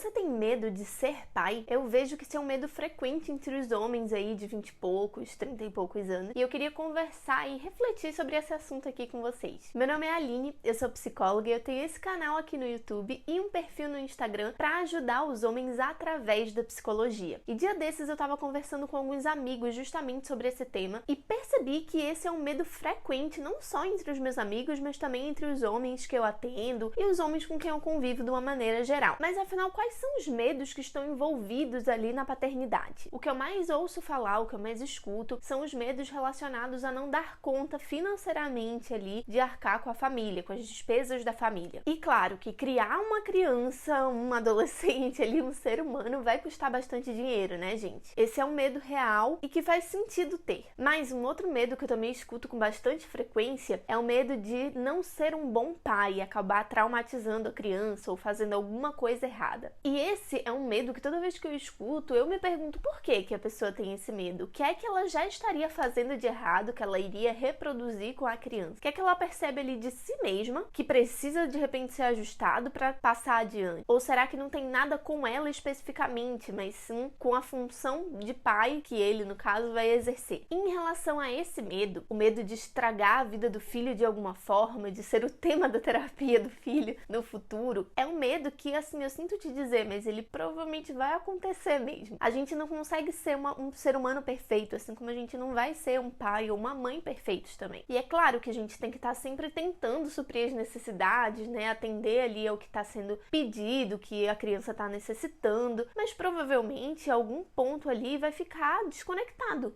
Você tem medo de ser pai? Eu vejo que isso é um medo frequente entre os homens aí de 20 e poucos, 30 e poucos anos. E eu queria conversar e refletir sobre esse assunto aqui com vocês. Meu nome é Aline, eu sou psicóloga e eu tenho esse canal aqui no YouTube e um perfil no Instagram para ajudar os homens através da psicologia. E dia desses eu tava conversando com alguns amigos justamente sobre esse tema e percebi que esse é um medo frequente não só entre os meus amigos, mas também entre os homens que eu atendo e os homens com quem eu convivo de uma maneira geral. Mas afinal, quais são os medos que estão envolvidos ali na paternidade? O que eu mais ouço falar, o que eu mais escuto, são os medos relacionados a não dar conta financeiramente ali de arcar com a família, com as despesas da família. E claro que criar uma criança, um adolescente ali, um ser humano, vai custar bastante dinheiro, né, gente? Esse é um medo real e que faz sentido ter. Mas um outro medo que eu também escuto com bastante frequência é o medo de não ser um bom pai e acabar traumatizando a criança ou fazendo alguma coisa errada. E esse é um medo que toda vez que eu escuto, eu me pergunto por que a pessoa tem esse medo. O que é que ela já estaria fazendo de errado que ela iria reproduzir com a criança? O que é que ela percebe ali de si mesma que precisa de repente ser ajustado para passar adiante? Ou será que não tem nada com ela especificamente, mas sim com a função de pai que ele, no caso, vai exercer? Em relação a esse medo, o medo de estragar a vida do filho de alguma forma, de ser o tema da terapia do filho no futuro, é um medo que, assim, eu sinto te dizer, mas ele provavelmente vai acontecer mesmo. A gente não consegue ser um ser humano perfeito, assim como a gente não vai ser um pai ou uma mãe perfeitos também. E é claro que a gente tem que estar sempre tentando suprir as necessidades, né? Atender ali ao que está sendo pedido, que a criança está necessitando, mas provavelmente algum ponto ali vai ficar desconectado.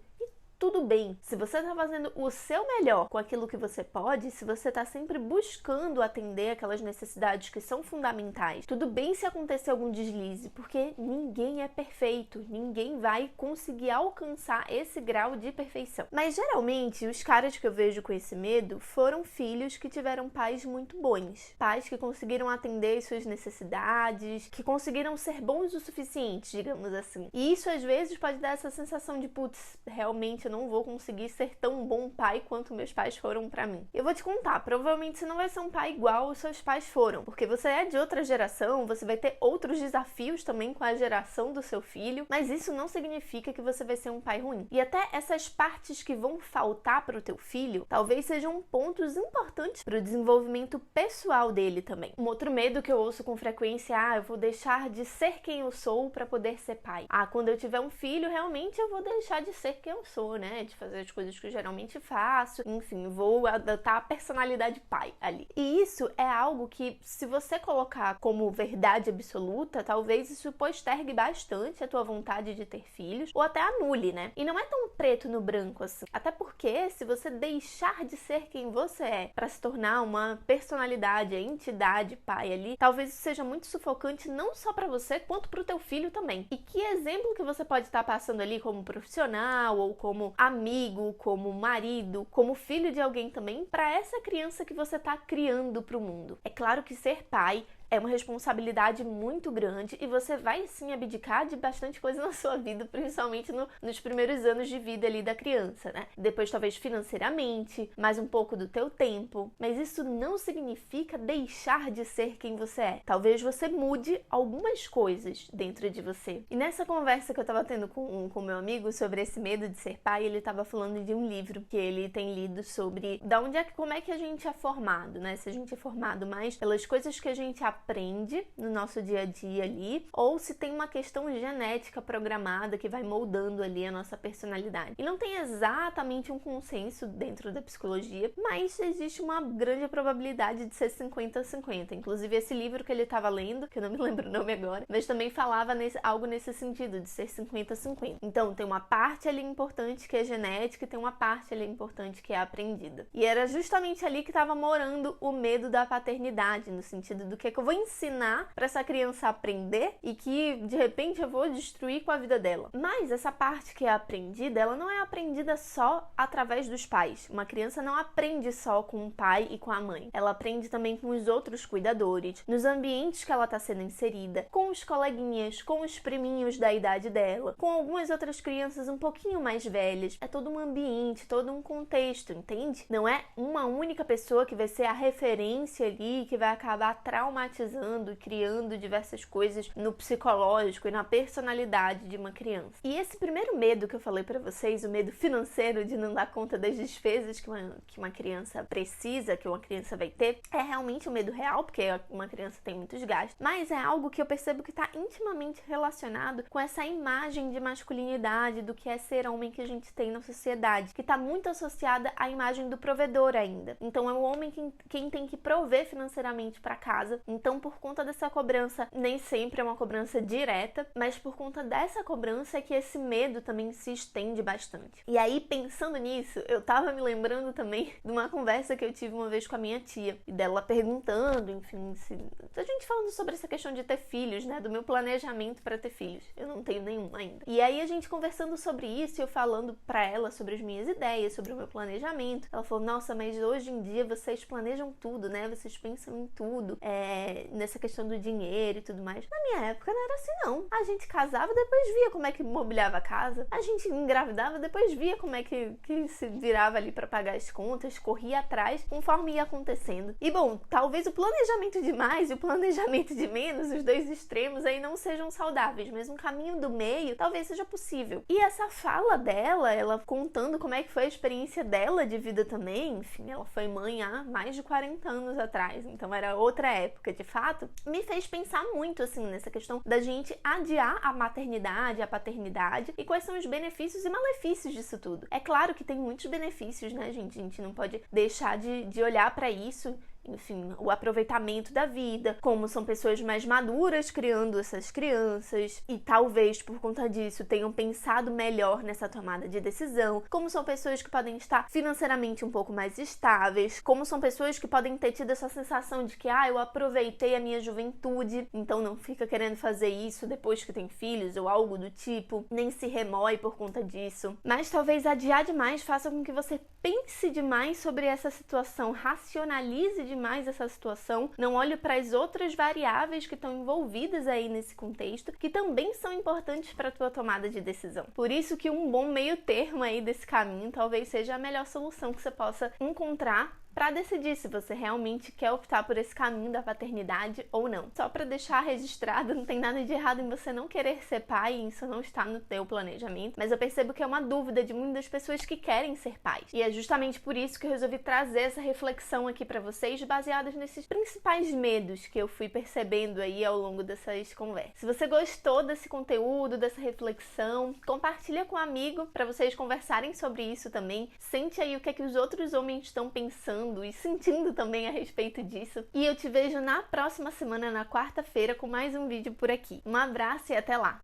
Tudo bem, se você está fazendo o seu melhor com aquilo que você pode, se você está sempre buscando atender aquelas necessidades que são fundamentais, tudo bem se acontecer algum deslize, porque ninguém é perfeito, ninguém vai conseguir alcançar esse grau de perfeição. Mas geralmente os caras que eu vejo com esse medo foram filhos que tiveram pais muito bons, pais que conseguiram atender as suas necessidades, que conseguiram ser bons o suficiente, digamos assim. E isso às vezes pode dar essa sensação de, putz, realmente eu não vou conseguir ser tão bom pai quanto meus pais foram pra mim. Eu vou te contar, provavelmente você não vai ser um pai igual os seus pais foram, porque você é de outra geração, você vai ter outros desafios também com a geração do seu filho, mas isso não significa que você vai ser um pai ruim. E até essas partes que vão faltar pro teu filho, talvez sejam pontos importantes pro desenvolvimento pessoal dele também. Um outro medo que eu ouço com frequência é, eu vou deixar de ser quem eu sou pra poder ser pai. Quando eu tiver um filho, realmente eu vou deixar de ser quem eu sou, né? De fazer as coisas que eu geralmente faço, enfim, vou adotar a personalidade pai ali. E isso é algo que, se você colocar como verdade absoluta, talvez isso postergue bastante a tua vontade de ter filhos, ou até anule, né? E não é tão preto no branco assim. Até porque, se você deixar de ser quem você é para se tornar uma personalidade, a entidade pai ali, talvez isso seja muito sufocante não só para você, quanto para o teu filho também. E que exemplo que você pode estar passando ali como profissional ou como amigo, como marido, como filho de alguém também, para essa criança que você está criando para o mundo. É claro que ser pai é uma responsabilidade muito grande e você vai sim abdicar de bastante coisa na sua vida, principalmente nos primeiros anos de vida ali da criança, né? Depois talvez financeiramente, mais um pouco do teu tempo, mas isso não significa deixar de ser quem você é. Talvez você mude algumas coisas dentro de você. E nessa conversa que eu tava tendo com meu amigo sobre esse medo de ser pai, ele tava falando de um livro que ele tem lido sobre como é que a gente é formado, né? Se a gente é formado mais pelas coisas que a gente aprende no nosso dia a dia ali, ou se tem uma questão genética programada que vai moldando ali a nossa personalidade. E não tem exatamente um consenso dentro da psicologia, mas existe uma grande probabilidade de ser 50-50. Inclusive esse livro que ele estava lendo, que eu não me lembro o nome agora, mas também falava algo nesse sentido, de ser 50-50. Então tem uma parte ali importante que é genética e tem uma parte ali importante que é aprendida. E era justamente ali que estava morando o medo da paternidade, no sentido do que eu vou ensinar para essa criança aprender e que de repente eu vou destruir com a vida dela. Mas essa parte que é aprendida, ela não é aprendida só através dos pais. Uma criança não aprende só com o pai e com a mãe. Ela aprende também com os outros cuidadores, nos ambientes que ela está sendo inserida, com os coleguinhas, com os priminhos da idade dela, com algumas outras crianças um pouquinho mais velhas. É todo um ambiente, todo um contexto, entende? Não é uma única pessoa que vai ser a referência ali, que vai acabar traumatizando traumatizando e criando diversas coisas no psicológico e na personalidade de uma criança. E esse primeiro medo que eu falei pra vocês, o medo financeiro de não dar conta das despesas que uma criança precisa, que uma criança vai ter, é realmente um medo real, porque uma criança tem muitos gastos, mas é algo que eu percebo que está intimamente relacionado com essa imagem de masculinidade, do que é ser homem que a gente tem na sociedade, que está muito associada à imagem do provedor ainda. Então é o homem quem tem que prover financeiramente para casa. Então, por conta dessa cobrança, nem sempre é uma cobrança direta, mas por conta dessa cobrança é que esse medo também se estende bastante. E aí, pensando nisso, eu tava me lembrando também de uma conversa que eu tive uma vez com a minha tia, e dela perguntando, enfim, a gente falando sobre essa questão de ter filhos, né, do meu planejamento para ter filhos. Eu não tenho nenhum ainda. E aí a gente conversando sobre isso, eu falando pra ela sobre as minhas ideias, sobre o meu planejamento. Ela falou, nossa, mas hoje em dia vocês planejam tudo, né? Vocês pensam em tudo, nessa questão do dinheiro e tudo mais. Na minha época não era assim, não. A gente casava, depois via como é que mobiliava a casa. A gente engravidava, depois via como é que se virava ali pra pagar as contas, corria atrás, conforme ia acontecendo. E bom, talvez o planejamento de mais e o planejamento de menos, os dois extremos aí não sejam saudáveis, mas um caminho do meio talvez seja possível. E essa fala dela, ela contando como é que foi a experiência dela de vida também, enfim, ela foi mãe há mais de 40 anos atrás, então era outra época de fato, me fez pensar muito assim nessa questão da gente adiar a maternidade, a paternidade e quais são os benefícios e malefícios disso tudo. É claro que tem muitos benefícios, né, gente? A gente não pode deixar de olhar para isso. Enfim, o aproveitamento da vida, como são pessoas mais maduras criando essas crianças e talvez por conta disso tenham pensado melhor nessa tomada de decisão, como são pessoas que podem estar financeiramente um pouco mais estáveis, como são pessoas que podem ter tido essa sensação de que eu aproveitei a minha juventude, então não fica querendo fazer isso depois que tem filhos ou algo do tipo, nem se remói por conta disso. Mas talvez adiar demais faça com que você pense demais sobre essa situação, racionalize demais essa situação, não olhe para as outras variáveis que estão envolvidas aí nesse contexto, que também são importantes para a tua tomada de decisão. Por isso que um bom meio termo aí desse caminho talvez seja a melhor solução que você possa encontrar para decidir se você realmente quer optar por esse caminho da paternidade ou não. Só para deixar registrado, não tem nada de errado em você não querer ser pai, isso não está no teu planejamento, mas eu percebo que é uma dúvida de muitas pessoas que querem ser pais. E é justamente por isso que eu resolvi trazer essa reflexão aqui para vocês, baseadas nesses principais medos que eu fui percebendo aí ao longo dessas conversas. Se você gostou desse conteúdo, dessa reflexão, compartilha com um amigo para vocês conversarem sobre isso também. Sente aí o que é que os outros homens estão pensando e sentindo também a respeito disso. E eu te vejo na próxima semana, na quarta-feira, com mais um vídeo por aqui. Um abraço e até lá!